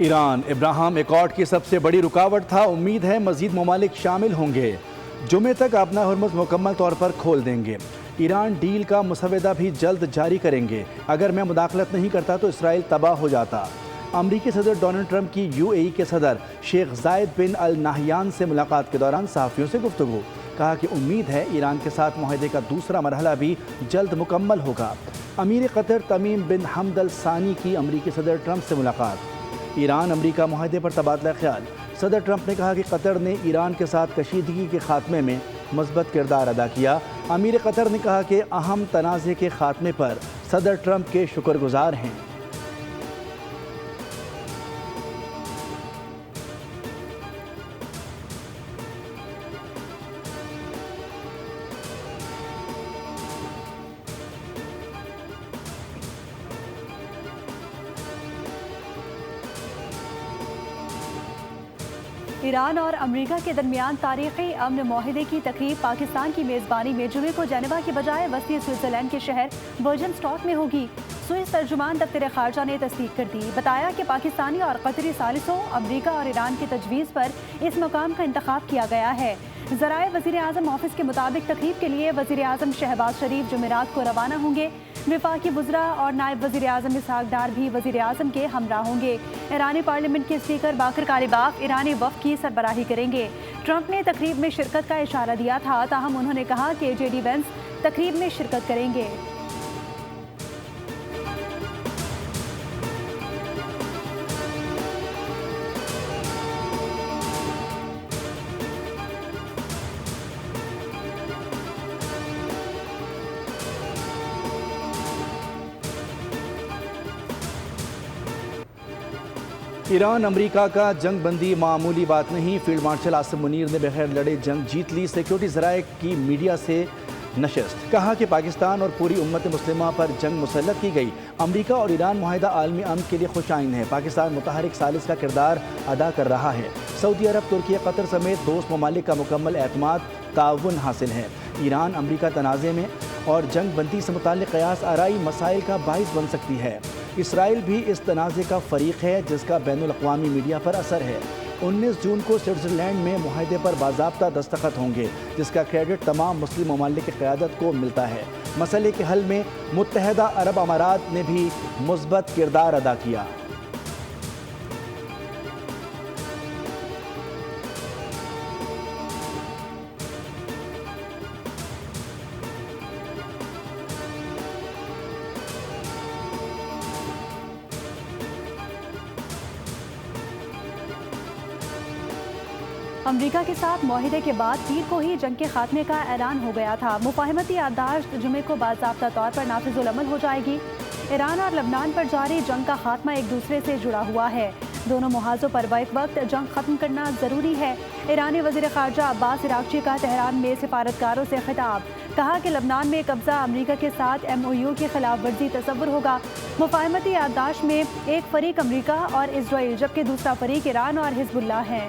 Iran Ibrahim accord की सबसे बड़ी रुकावट था। उम्मीद है मजीद ममालिक शामिल होंगे। जुमे तक अपना हुर्मुज़ मुकम्मल तौर पर खोल देंगे। ईरान डील का मुसवदा भी जल्द जारी करेंगे। अगर मैं मुदाखलत नहीं करता तो इसराइल तबाह हो जाता। अमरीकी सदर डोनाल्ड ट्रंप की UAE के सदर शेख जायद बिन अल नाहयान से मुलाकात के दौरान सहाफ़ियों से गुफ्तगू। कहा कि उम्मीद है ईरान के साथ मुआहदे का दूसरा मरहला भी जल्द मुकम्मल होगा। अमीर कतर तमीम बिन हमद अल सानी की अमरीकी सदर ट्रंप से मुलाकात। ईरान अमरीका मुआहदे पर तबादला ख्याल। सदर ट्रंप ने कहा कि कतर ने ईरान के साथ कशीदगी के खात्मे में मस्बत किरदार अदा किया। अमीर कतर ने कहा कि अहम तनाज़े के खात्मे पर सदर ट्रंप के शुक्रगुजार हैं। ईरान और अमेरिका के दरमियान तारीखी अमन मुआहदे की तकरीब पाकिस्तान की मेज़बानी में जुमे को जेनेवा के बजाय वस्ती स्विट्जरलैंड के शहर बर्जनस्टॉक में होगी। स्विस तर्जुमान दफ्तर खारजा ने तस्दीक कर दी। बताया कि पाकिस्तानी और कतरी सालिसों अमरीका और ईरान की तजवीज़ पर इस मकाम का इंतखाब किया गया है। ज़राए वज़ीर आज़म ऑफिस के मुताबिक तकरीब के लिए वज़ीर आज़म शहबाज शरीफ जुमेरात को रवाना होंगे। विफाकी वज़रा और नायब वज़ीर आज़म इसहाक डार भी वज़ीर आज़म के हमरा होंगे। ईरानी पार्लियामेंट के स्पीकर बाकर कालिबाफ ईरानी वफ़द की सरबराही करेंगे। ट्रंप ने तकरीब में शिरकत का इशारा दिया था, ताहम उन्होंने कहा कि JD वेंस तकरीब में शिरकत करेंगे। ईरान अमरीका का जंग बंदी मामूली बात नहीं। फील्ड मार्शल आसिम मुनीर ने बगैर लड़े जंग जीत ली। सिक्योरिटी ज़राए की मीडिया से नशस्त। कहा कि पाकिस्तान और पूरी उम्मत मुस्लिमा पर जंग मुसल्लत की गई। अमरीका और ईरान मुआहदा आलमी अमन के लिए खुशाइन है। पाकिस्तान मुतहरिक सालिस का किरदार अदा कर रहा है। सऊदी अरब, तुर्की, कतर समेत दोस्त ममालिक का मुकम्मल एतमाद ताउन हासिल है। ईरान अमरीका तनाज़े में और जंग बंदी से मुताल्लिक़ क़यास आराई मसाइल का बाइस बन सकती है। इसराइल भी इस तनाज़े का फ़रीक है जिसका बैनुल अक़वामी मीडिया पर असर है। 19 जून को स्विट्ज़रलैंड में मुआहदे पर बाज़ाब्ता दस्तखत होंगे, जिसका क्रेडिट तमाम मुस्लिम ममालिक की क़यादत को मिलता है। मसले के हल में मुत्तहदा अरब अमारात ने भी मुस्बत किरदार अदा किया। अमरीका के साथ मुआहदे के बाद पीर को ही जंग के खात्मे का ऐलान हो गया था। मुफाहमती याददाश्त जुमे को बाज़ाब्ता तौर पर नाफिजुल अमल हो जाएगी। ईरान और लबनान पर जारी जंग का खात्मा एक दूसरे से जुड़ा हुआ है। दोनों मुहाज़ों पर बैक वक्त जंग खत्म करना ज़रूरी है। ईरानी वज़ीर ख़ारजा अब्बास इराक़ची का तेहरान में सिफारतकारों से खिताब। कहा कि लबनान में कब्ज़ा अमरीका के साथ MOU की खिलाफ वर्जी तसव्वुर होगा। मुफाहमती याददाश्त में एक फ़रीक अमरीका और इसराइल जबकि दूसरा फ़रीक ईरान और हिज़्बुल्लाह है।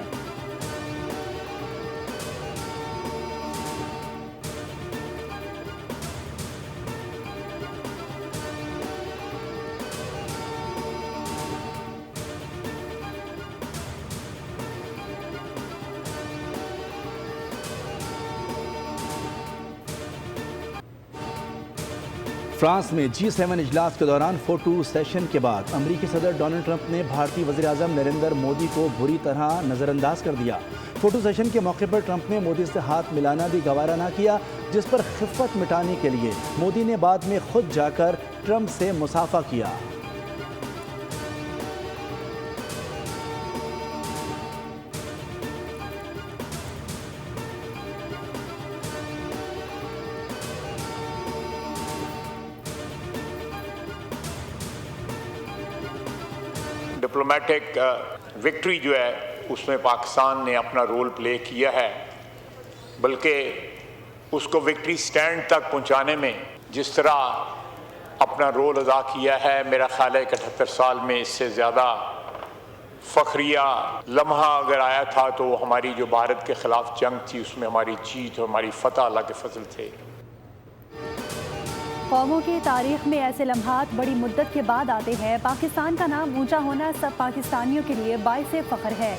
फ्रांस में G7 इजलास के दौरान फोटो सेशन के बाद अमरीकी सदर डोनाल्ड ट्रंप ने भारतीय वज़ीर आज़म नरेंद्र मोदी को बुरी तरह नज़रअंदाज कर दिया। फोटो सेशन के मौके पर ट्रंप ने मोदी से हाथ मिलाना भी गवारा ना किया, जिस पर खिफ़्फ़त मिटाने के लिए मोदी ने बाद में खुद जाकर ट्रंप से मुसाफा किया। डिप्लोमेटिक विक्ट्री जो है उसमें पाकिस्तान ने अपना रोल प्ले किया है, बल्कि उसको विक्ट्री स्टैंड तक पहुंचाने में जिस तरह अपना रोल अदा किया है, मेरा ख्याल है 71 साल में इससे ज़्यादा फ़ख्रिया लम्हा अगर आया था तो हमारी जो भारत के ख़िलाफ़ जंग थी उसमें हमारी जीत और हमारी फ़तह अल्लाह के फजल थे। कौमों की तारीख में ऐसे लम्हात बड़ी मुद्दत के बाद आते हैं। पाकिस्तान का नाम ऊंचा होना सब पाकिस्तानियों के लिए बाइसे फ़ख्र है।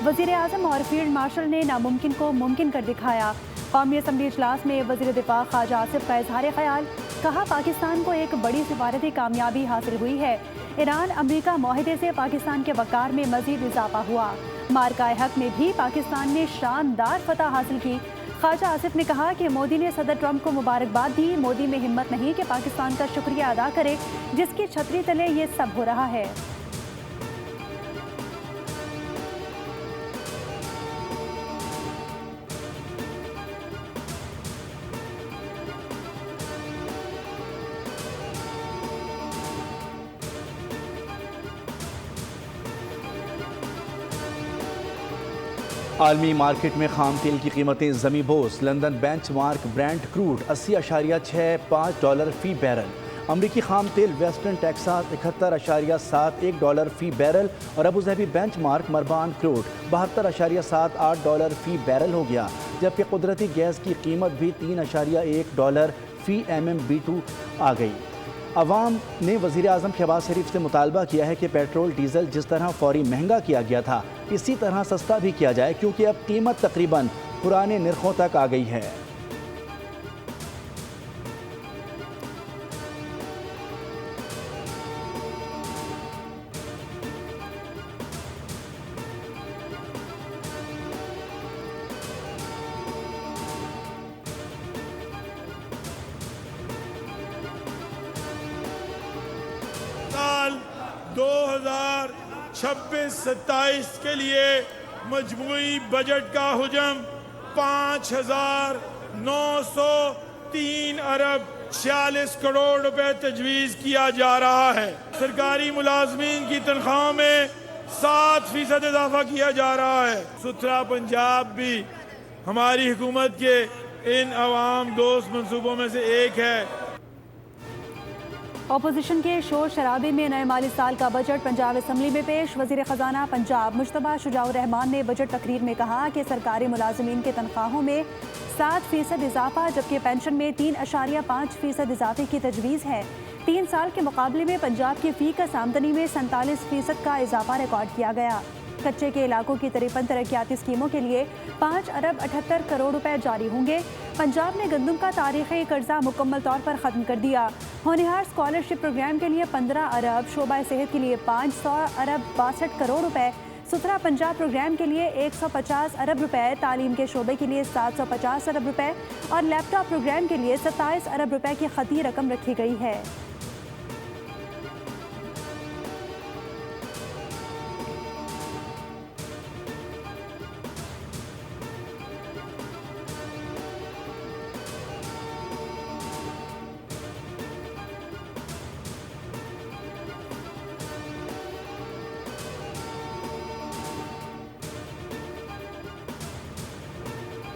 वज़ीर आज़म और फील्ड मार्शल ने नामुमकिन को मुमकिन कर दिखाया। कौमी असम्बली इजलास में वज़ीर दिफा ख्वाजा आसिफ का इज़हार ख्याल। कहा, पाकिस्तान को एक बड़ी सिफारती कामयाबी हासिल हुई है। ईरान अमरीका माहिदे से पाकिस्तान के वक़ार में मज़ीद इजाफा हुआ। मार्का हक में भी पाकिस्तान ने शानदार फतह हासिल की। ख्वाजा आसिफ ने कहा कि मोदी ने सदर ट्रंप को मुबारकबाद दी। मोदी में हिम्मत नहीं कि पाकिस्तान का शुक्रिया अदा करे जिसकी छतरी तले ये सब हो रहा है। आलमी मार्केट में खाम तेल की कीमतें ज़मी बोस। लंदन बेंचमार्क ब्रेंट क्रूड $80.65 फ़ी बैरल। अमरीकी खाम तेल वेस्टर्न टेक्सास $71.71 फ़ी बैरल और Abu Dhabi benchmark Murban crude $72.78 फ़ी बैरल हो गया। जबकि कुदरती गैस की कीमत भी $3.1 फ़ी MMBTU आ गई। अवाम ने वज़ीर आज़म शहबाज शरीफ से मुतालबा किया है कि पेट्रोल डीजल जिस तरह फौरी महंगा किया गया था इसी तरह सस्ता भी किया जाए, क्योंकि अब कीमत तकरीबन पुराने निर्खों तक आ गई है। साल 2026-27 के लिए मजमूई बजट का हुजम 5,903 अरब 46 करोड़ रुपए तजवीज़ किया जा रहा है। सरकारी मुलाजमीन की तनख्वाहों में 7% इजाफा किया जा रहा है। सुथरा पंजाब भी हमारी हुकूमत के इन अवाम दोस्त मंसूबों में से एक है। अपोजिशन के शोर शराबे में नए माली साल का बजट पंजाब असम्बली में पेश। वज़ीर ख़जाना पंजाब मुश्तबा शुजाउर रहमान ने बजट तकरीर में कहा कि सरकारी मुलाजमीन के तनख्वाहों में 7% इजाफा जबकि पेंशन में 3.5% इजाफे की तजवीज़ है। 3 साल के मुकाबले में पंजाब की फ़ीकस आमदनी में 47% का इजाफा रिकॉर्ड किया गया। कच्चे के इलाकों की 53 तरक्याती स्कीमों के लिए 5 अरब 78 करोड़ रुपए जारी होंगे। पंजाब ने गंदम का तारीखी कर्जा मुकम्मल तौर पर ख़त्म कर दिया। होनहार स्कॉलरशिप प्रोग्राम के लिए 15 अरब, शोबा सेहत के लिए 500 अरब 62 करोड़ रुपए, सुथरा पंजाब प्रोग्राम के लिए 150 अरब रुपए, तालीम के शोबे के लिए 750 अरब रुपए और लैपटॉप प्रोग्राम के लिए 27 अरब रुपए की खती रकम रखी गई है।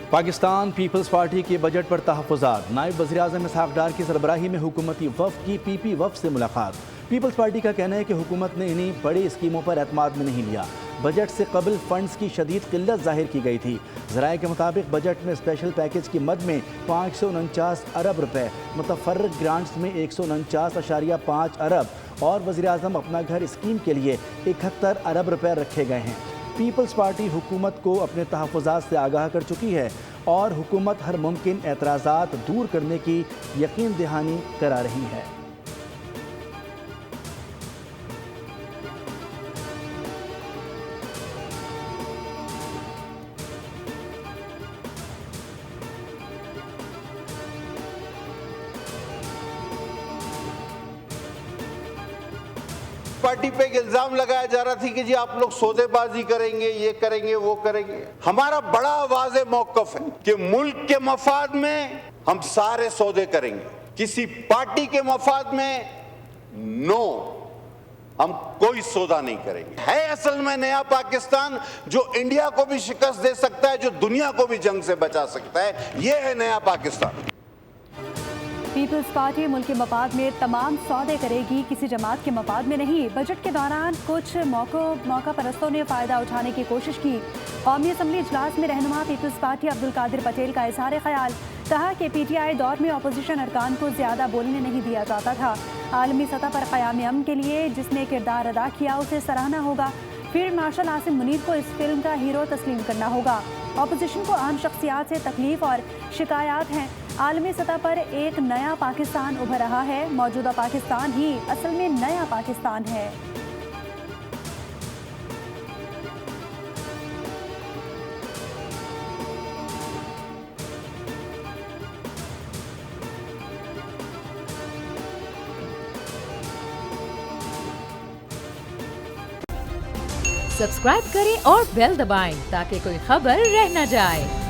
पाकिस्तान पीपल्स पार्टी के बजट पर तहफ़्फ़ुज़ात। नायब वज़ीर आज़म इसहाक़ डार की सरबराही में हुकूमती वफ़द की PP वफ़द से मुलाकात। पीपल्स पार्टी का कहना है कि हुकूमत ने इन्हीं बड़ी स्कीमों पर एतमाद में नहीं लिया। बजट से कबल फंड्स की शदीद किल्लत ज़ाहिर की गई थी। ज़राए के मुताबिक बजट में स्पेशल पैकेज की मद में 549 अरब रुपए, मुतफ़र्रिक़ ग्रांट्स में 149.5 अरब और वज़ीर आज़म अपना घर स्कीम के लिए 71 अरब रुपए रखे गए हैं। पीपल्स पार्टी हुकूमत को अपने तहफ़्फ़ुज़ात से आगाह कर चुकी है और हुकूमत हर मुमकिन एतराज़ात दूर करने की यकीन दहानी करा रही है। पार्टी पे एक इल्जाम लगाया जा रहा था कि जी आप लोग सौदेबाजी करेंगे, ये करेंगे, वो करेंगे। हमारा बड़ा वाज़ेह मौक़िफ़ है कि मुल्क के मफाद में हम सारे सौदे करेंगे, किसी पार्टी के मफाद में नो, हम कोई सौदा नहीं करेंगे। है असल में नया पाकिस्तान जो इंडिया को भी शिकस्त दे सकता है, जो दुनिया को भी जंग से बचा सकता है। ये है नया पाकिस्तान। पीपल्स पार्टी मुल्क के मफाद में तमाम सौदे करेगी, किसी जमात के मफाद में नहीं। बजट के दौरान कुछ मौका परस्तों ने फ़ायदा उठाने की कोशिश की। कौमी असम्बली इजलास में रहनुमा पीपल्स पार्टी अब्दुल कादिर पटेल का इज़हार ख्याल, कहा कि PTI दौर में अपोजिशन अरकान को ज़्यादा बोलने नहीं दिया जाता था। आलमी सतह पर क़याम अमन के लिए जिसने किरदार अदा किया उसे सराहना होगा। फील्ड मार्शल आसिम मुनीर को इस फिल्म का हीरो तस्लीम करना होगा। अपोजिशन को अहम शख्सियात से तकलीफ और शिकायत हैं। आलमी सतह पर एक नया पाकिस्तान उभर रहा है। मौजूदा पाकिस्तान ही असल में नया पाकिस्तान है। सब्सक्राइब करें और बेल दबाएं ताकि कोई खबर रह न जाए।